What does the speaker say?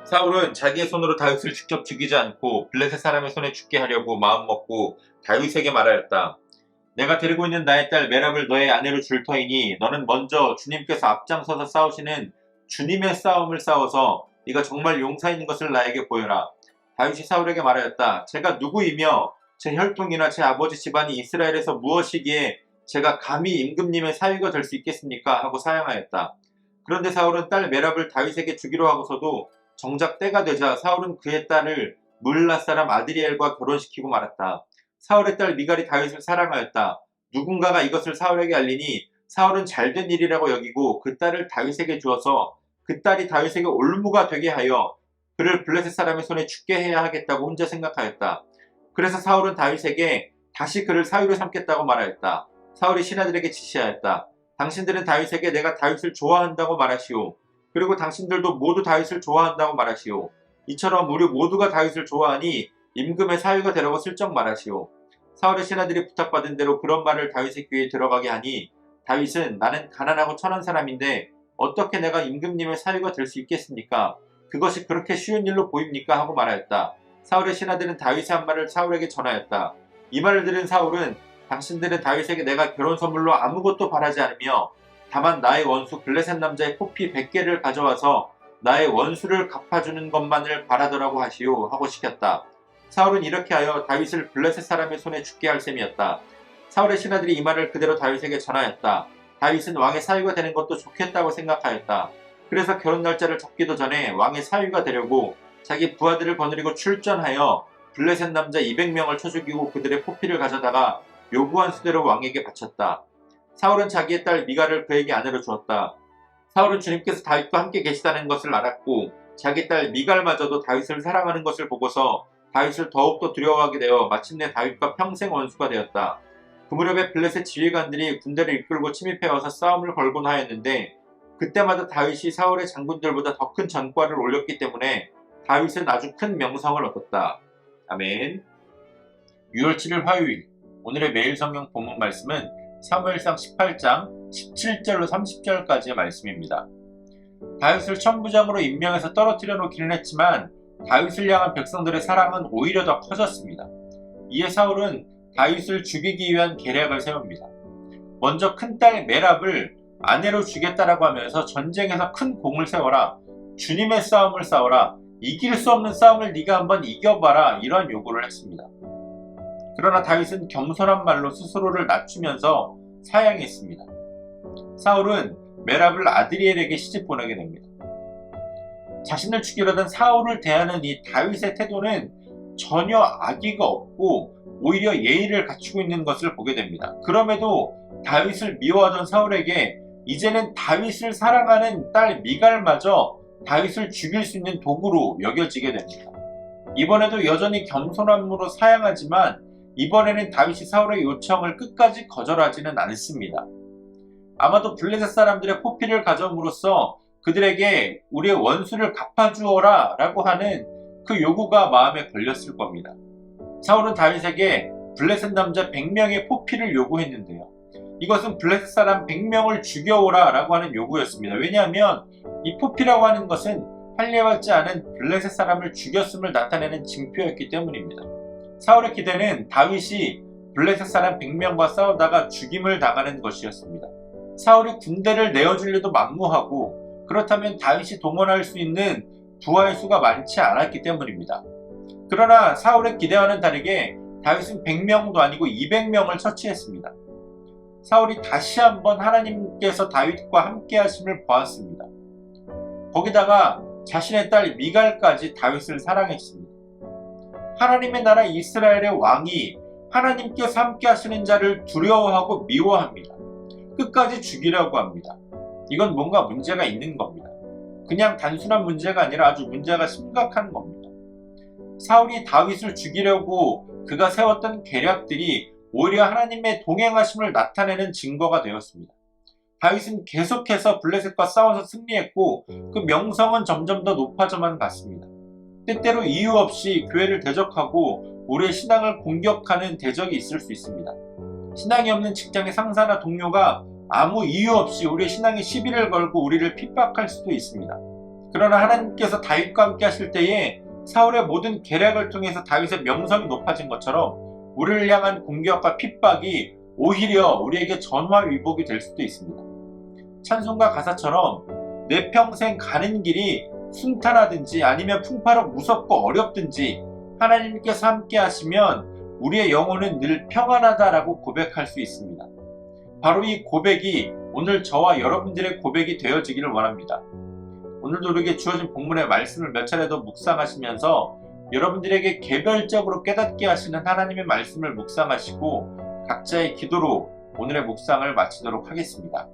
사울은 자기의 손으로 다윗을 직접 죽이지 않고 블레셋 사람의 손에 죽게 하려고 마음먹고 다윗에게 말하였다. 내가 데리고 있는 나의 딸 메랍을 너의 아내로 줄 터이니 너는 먼저 주님께서 앞장서서 싸우시는 주님의 싸움을 싸워서 네가 정말 용사인 것을 나에게 보여라. 다윗이 사울에게 말하였다. 제가 누구이며 제 혈통이나 제 아버지 집안이 이스라엘에서 무엇이기에 제가 감히 임금님의 사위가 될 수 있겠습니까? 하고 사양하였다. 그런데 사울은 딸 메랍을 다윗에게 주기로 하고서도 정작 때가 되자 사울은 그의 딸을 물라 사람 아드리엘과 결혼시키고 말았다. 사울의 딸 미갈이 다윗을 사랑하였다. 누군가가 이것을 사울에게 알리니 사울은 잘된 일이라고 여기고 그 딸을 다윗에게 주어서 그 딸이 다윗에게 올무가 되게 하여 그를 블레셋 사람의 손에 죽게 해야 하겠다고 혼자 생각하였다. 그래서 사울은 다윗에게 다시 그를 사위로 삼겠다고 말하였다. 사울이 신하들에게 지시하였다. 당신들은 다윗에게 내가 다윗을 좋아한다고 말하시오. 그리고 당신들도 모두 다윗을 좋아한다고 말하시오. 이처럼 우리 모두가 다윗을 좋아하니 임금의 사위가 되라고 슬쩍 말하시오. 사울의 신하들이 부탁받은 대로 그런 말을 다윗의 귀에 들어가게 하니 다윗은 나는 가난하고 천한 사람인데 어떻게 내가 임금님의 사위가 될 수 있겠습니까? 그것이 그렇게 쉬운 일로 보입니까? 하고 말하였다. 사울의 신하들은 다윗의 한 말을 사울에게 전하였다. 이 말을 들은 사울은 당신들은 다윗에게 내가 결혼 선물로 아무것도 바라지 않으며 다만 나의 원수 블레셋 남자의 포피 100개를 가져와서 나의 원수를 갚아주는 것만을 바라더라고 하시오 하고 시켰다. 사울은 이렇게 하여 다윗을 블레셋 사람의 손에 죽게 할 셈이었다. 사울의 신하들이 이 말을 그대로 다윗에게 전하였다. 다윗은 왕의 사위가 되는 것도 좋겠다고 생각하였다. 그래서 결혼 날짜를 잡기도 전에 왕의 사위가 되려고 자기 부하들을 거느리고 출전하여 블레셋 남자 200명을 쳐 죽이고 그들의 포피를 가져다가 요구한 수대로 왕에게 바쳤다. 사울은 자기의 딸 미갈을 그에게 아내로 주었다. 사울은 주님께서 다윗과 함께 계시다는 것을 알았고 자기 딸 미갈마저도 다윗을 사랑하는 것을 보고서 다윗을 더욱더 두려워하게 되어 마침내 다윗과 평생 원수가 되었다. 그 무렵에 블레셋 지휘관들이 군대를 이끌고 침입해와서 싸움을 걸곤 하였는데 그때마다 다윗이 사울의 장군들보다 더 큰 전과를 올렸기 때문에 다윗은 아주 큰 명성을 얻었다. 아멘. 6월 7일 화요일 오늘의 매일 성경 본문 말씀은 사무엘상 18장 17절로 30절까지의 말씀입니다. 다윗을 천부장으로 임명해서 떨어뜨려 놓기는 했지만 다윗을 향한 백성들의 사랑은 오히려 더 커졌습니다. 이에 사울은 다윗을 죽이기 위한 계략을 세웁니다. 먼저 큰딸 메랍을 아내로 주겠다라고 하면서 전쟁에서 큰 공을 세워라. 주님의 싸움을 싸워라. 이길 수 없는 싸움을 네가 한번 이겨봐라. 이런 요구를 했습니다. 그러나 다윗은 겸손한 말로 스스로를 낮추면서 사양했습니다. 사울은 메랍을 아드리엘에게 시집 보내게 됩니다. 자신을 죽이려던 사울을 대하는 이 다윗의 태도는 전혀 악의가 없고 오히려 예의를 갖추고 있는 것을 보게 됩니다. 그럼에도 다윗을 미워하던 사울에게 이제는 다윗을 사랑하는 딸 미갈마저 다윗을 죽일 수 있는 도구로 여겨지게 됩니다. 이번에도 여전히 겸손함으로 사양하지만 이번에는 다윗이 사울의 요청을 끝까지 거절하지는 않습니다. 아마도 블레셋 사람들의 포피를 가져옴으로써 그들에게 우리의 원수를 갚아주어라 라고 하는 그 요구가 마음에 걸렸을 겁니다. 사울은 다윗에게 블레셋 남자 100명의 포피를 요구했는데요. 이것은 블레셋 사람 100명을 죽여오라 라고 하는 요구였습니다. 왜냐하면 이 포피라고 하는 것은 할례받지 않은 블레셋 사람을 죽였음을 나타내는 징표였기 때문입니다. 사울의 기대는 다윗이 블레셋 사람 100명과 싸우다가 죽임을 당하는 것이었습니다. 사울이 군대를 내어주려도 만무하고 그렇다면 다윗이 동원할 수 있는 부하의 수가 많지 않았기 때문입니다. 그러나 사울의 기대와는 다르게 다윗은 100명도 아니고 200명을 처치했습니다. 사울이 다시 한번 하나님께서 다윗과 함께 하심을 보았습니다. 거기다가 자신의 딸 미갈까지 다윗을 사랑했습니다. 하나님의 나라 이스라엘의 왕이 하나님께서 함께 하시는 자를 두려워하고 미워합니다. 끝까지 죽이려고 합니다. 이건 뭔가 문제가 있는 겁니다. 그냥 단순한 문제가 아니라 아주 문제가 심각한 겁니다. 사울이 다윗을 죽이려고 그가 세웠던 계략들이 오히려 하나님의 동행하심을 나타내는 증거가 되었습니다. 다윗은 계속해서 블레셋과 싸워서 승리했고 그 명성은 점점 더 높아져만 갔습니다. 때때로 이유 없이 교회를 대적하고 우리의 신앙을 공격하는 대적이 있을 수 있습니다. 신앙이 없는 직장의 상사나 동료가 아무 이유 없이 우리의 신앙에 시비를 걸고 우리를 핍박할 수도 있습니다. 그러나 하나님께서 다윗과 함께 하실 때에 사울의 모든 계략을 통해서 다윗의 명성이 높아진 것처럼 우리를 향한 공격과 핍박이 오히려 우리에게 전화위복이 될 수도 있습니다. 찬송가 가사처럼 내 평생 가는 길이 순탄하든지 아니면 풍파로 무섭고 어렵든지 하나님께서 함께 하시면 우리의 영혼은 늘 평안하다라고 고백할 수 있습니다. 바로 이 고백이 오늘 저와 여러분들의 고백이 되어지기를 원합니다. 오늘도 우리에게 주어진 본문의 말씀을 몇 차례 더 묵상하시면서 여러분들에게 개별적으로 깨닫게 하시는 하나님의 말씀을 묵상하시고 각자의 기도로 오늘의 묵상을 마치도록 하겠습니다.